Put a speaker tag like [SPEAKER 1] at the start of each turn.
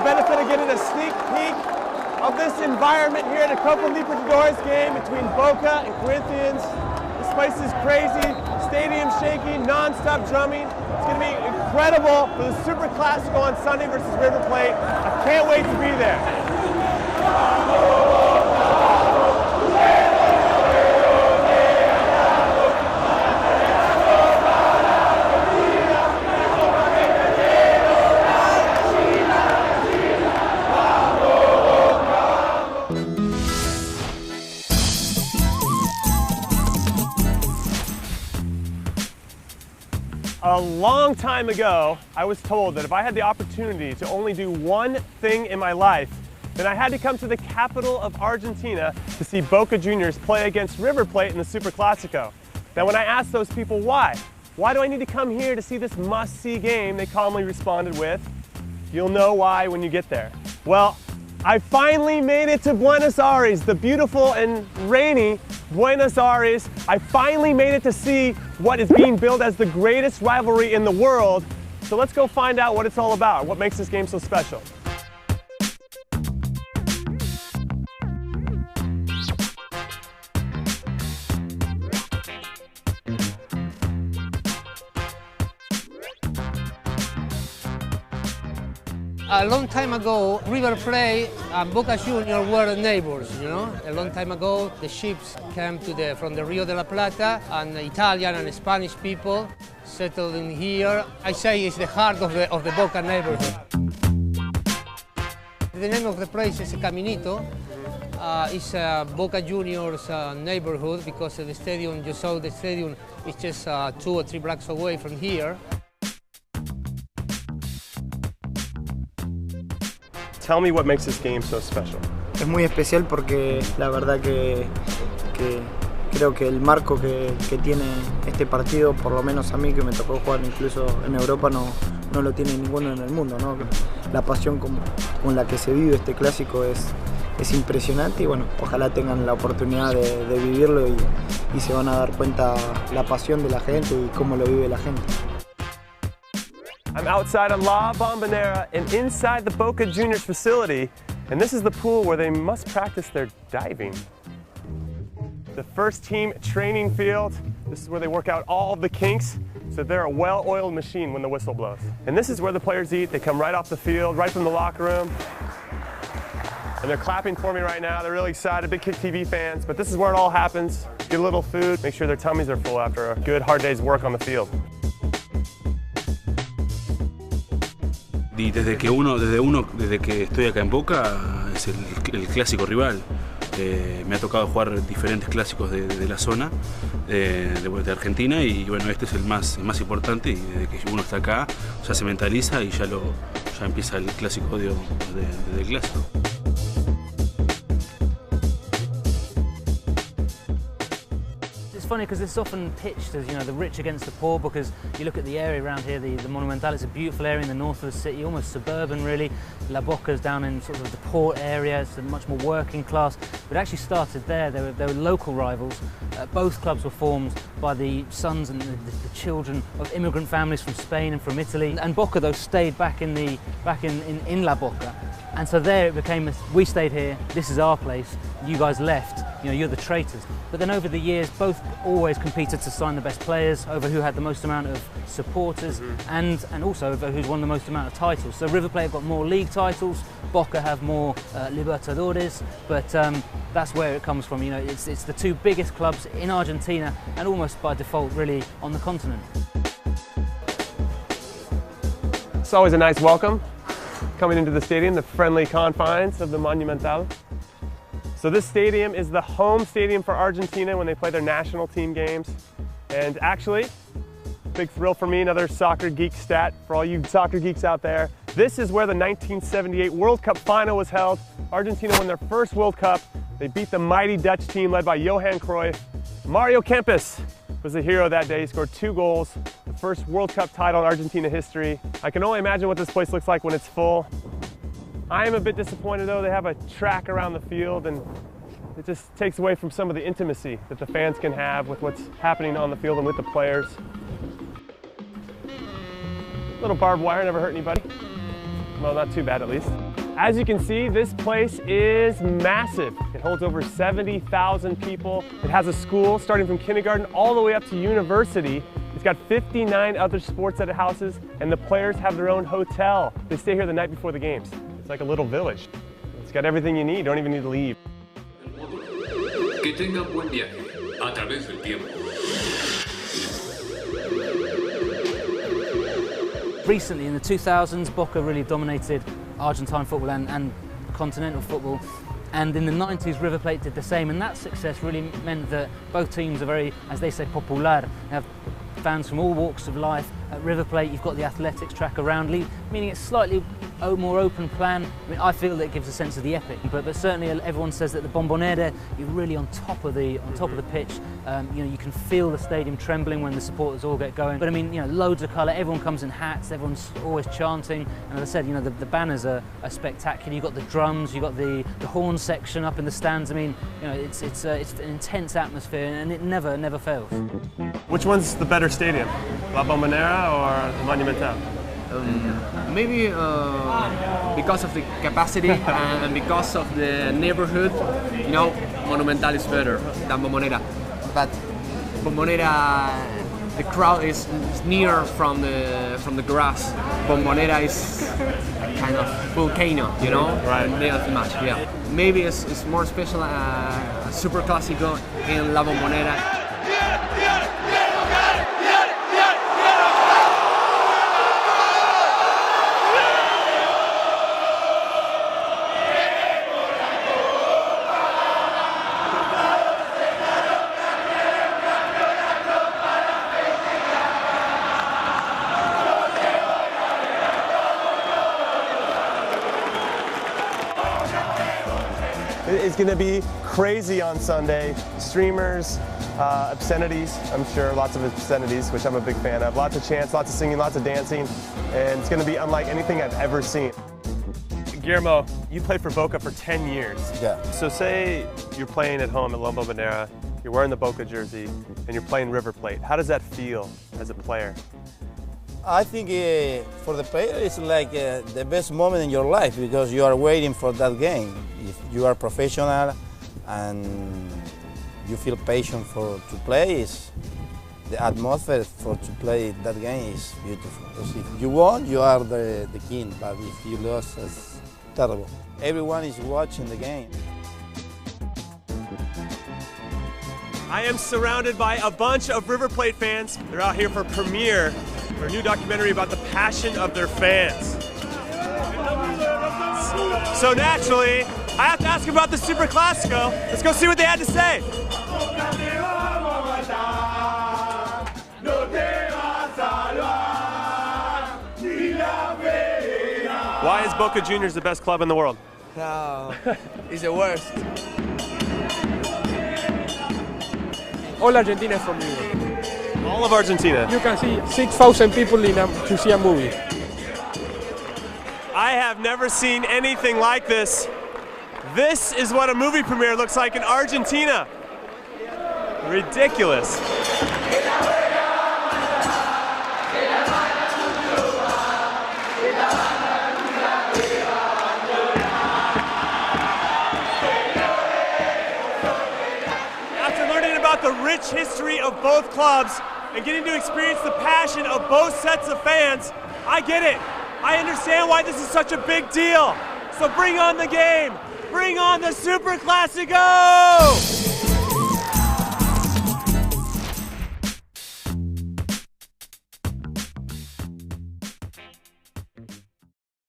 [SPEAKER 1] benefit of getting a sneak peek of this environment here at a Copa Libertadores game between Boca and Corinthians. This place is crazy, stadium shaking, non-stop drumming. It's going to be incredible for the superclásico on Sunday versus River Plate. I can't wait to be there. A long time ago, I was told that if I had the opportunity to only do one thing in my life, then I had to come to the capital of Argentina to see Boca Juniors play against River Plate in the Superclásico. Now when I asked those people why do I need to come here to see this must-see game, they calmly responded with, "You'll know why when you get there." Well, I finally made it to Buenos Aires, the beautiful and rainy Buenos Aires. I finally made it to see what is being billed as the greatest rivalry in the world. So let's go find out what it's all about, what makes this game so special.
[SPEAKER 2] A long time ago, River Plate and Boca Juniors were neighbors, you know. A long time ago, the ships came from the Rio de la Plata, and Italian and Spanish people settled in here. I say it's the heart of the Boca neighborhood. The name of the place is Caminito. It's Boca Juniors neighborhood because the stadium, you saw the stadium, is just 2 or 3 blocks away from here.
[SPEAKER 1] Tell me what makes this game so special.
[SPEAKER 3] Es muy especial porque la verdad que creo que el marco que tiene este partido, por lo menos a mí que me tocó jugar incluso en Europa, no lo tiene ninguno en el mundo, ¿no? La pasión con la que se vive este clásico es impresionante y bueno, ojalá tengan la oportunidad de vivirlo y se van a dar cuenta la pasión de la gente y cómo lo vive la gente.
[SPEAKER 1] I'm outside on La Bombonera and inside the Boca Juniors facility, and this is the pool where they must practice their diving. The first team training field, this is where they work out all of the kinks, so they're a well-oiled machine when the whistle blows. And this is where the players eat. They come right off the field, right from the locker room. And they're clapping for me right now. They're really excited, big KickTV fans, but this is where it all happens. Get a little food, make sure their tummies are full after a good, hard day's work on the field.
[SPEAKER 4] Y desde que estoy acá en Boca es el clásico rival. Me ha tocado jugar diferentes clásicos de la zona de Argentina y bueno, este es el más importante y desde que uno está acá ya se mentaliza y ya empieza el clásico odio del clásico.
[SPEAKER 5] It's funny because it's often pitched as, you know, the rich against the poor, because you look at the area around here, the Monumental, it's a beautiful area in the north of the city, almost suburban really. La Boca's down in sort of the port area, it's a much more working class. But it actually started there. They were local rivals. Both clubs were formed by the sons and the children of immigrant families from Spain and from Italy. And Boca, though, stayed back in La Boca. And so there it became, we stayed here, this is our place, you guys left, you know, you're the traitors. But then over the years, both always competed to sign the best players, over who had the most amount of supporters, and also over who's won the most amount of titles. So River Plate have got more league titles, Boca have more Libertadores, but that's where it comes from. You know, it's the two biggest clubs in Argentina, and almost by default really on the continent.
[SPEAKER 1] It's always a nice welcome coming into the stadium, the friendly confines of the Monumental. So this stadium is the home stadium for Argentina when they play their national team games. And actually, big thrill for me, another soccer geek stat for all you soccer geeks out there. This is where the 1978 World Cup final was held. Argentina won their first World Cup. They beat the mighty Dutch team led by Johan Cruyff. Mario Kempes was the hero that day. He scored 2 goals, the first World Cup title in Argentina history. I can only imagine what this place looks like when it's full. I am a bit disappointed though. They have a track around the field and it just takes away from some of the intimacy that the fans can have with what's happening on the field and with the players. Little barbed wire, never hurt anybody. Well, not too bad at least. As you can see, this place is massive. It holds over 70,000 people. It has a school starting from kindergarten all the way up to university. It's got 59 other sports that it houses, and the players have their own hotel. They stay here the night before the games. It's like a little village. It's got everything you need. You don't even need to leave.
[SPEAKER 6] Que tengan buen viaje a través del tiempo.
[SPEAKER 5] Recently, in the 2000s, Boca really dominated Argentine football and continental football. And in the 90s, River Plate did the same. And that success really meant that both teams are very, as they say, popular. They have fans from all walks of life. At River Plate, you've got the athletics track around, meaning it's slightly more open plan. I mean, I feel that it gives a sense of the epic, but certainly everyone says that the Bombonera, you're really on top of the pitch. You know, you can feel the stadium trembling when the supporters all get going. But I mean, you know, loads of colour. Everyone comes in hats. Everyone's always chanting. And as I said, you know, the banners are spectacular. You've got the drums. You've got the horn section up in the stands. I mean, you know, it's an intense atmosphere, and it never fails.
[SPEAKER 1] Which one's the better stadium, La Bombonera or Monumental?
[SPEAKER 7] Maybe because of the capacity and because of the neighborhood, you know, Monumental is better than Bombonera. But Bombonera, the crowd is near from the grass. Bombonera is a kind of volcano, you know,
[SPEAKER 1] right?
[SPEAKER 7] Not much, yeah. Maybe it's more special superclásico in La Bombonera.
[SPEAKER 1] It's going to be crazy on Sunday. Streamers, obscenities, I'm sure, lots of obscenities, which I'm a big fan of. Lots of chants, lots of singing, lots of dancing, and it's going to be unlike anything I've ever seen. Guillermo, you played for Boca for 10 years.
[SPEAKER 8] Yeah.
[SPEAKER 1] So say you're playing at home at La Bombonera, you're wearing the Boca jersey, and you're playing River Plate. How does that feel as a player?
[SPEAKER 8] I think for the player it's like the best moment in your life because you are waiting for that game. If you are professional and you feel patient to play, the atmosphere to play that game is beautiful. Because if you won, you are the king, but if you lose, it's terrible. Everyone is watching the game.
[SPEAKER 1] I am surrounded by a bunch of River Plate fans. They're out here for a premiere for a new documentary about the passion of their fans. So naturally, I have to ask about the superclásico. Let's go see what they had to say. Why is Boca Juniors the best club in the world?
[SPEAKER 9] No, it's the worst.
[SPEAKER 10] All Argentina is from River.
[SPEAKER 1] All of Argentina.
[SPEAKER 10] You can see 6,000 people to see a movie.
[SPEAKER 1] I have never seen anything like this. This is what a movie premiere looks like in Argentina. Ridiculous. After learning about the rich history of both clubs and getting to experience the passion of both sets of fans, I get it. I understand why this is such a big deal. So bring on the game. Bring on the superclásico!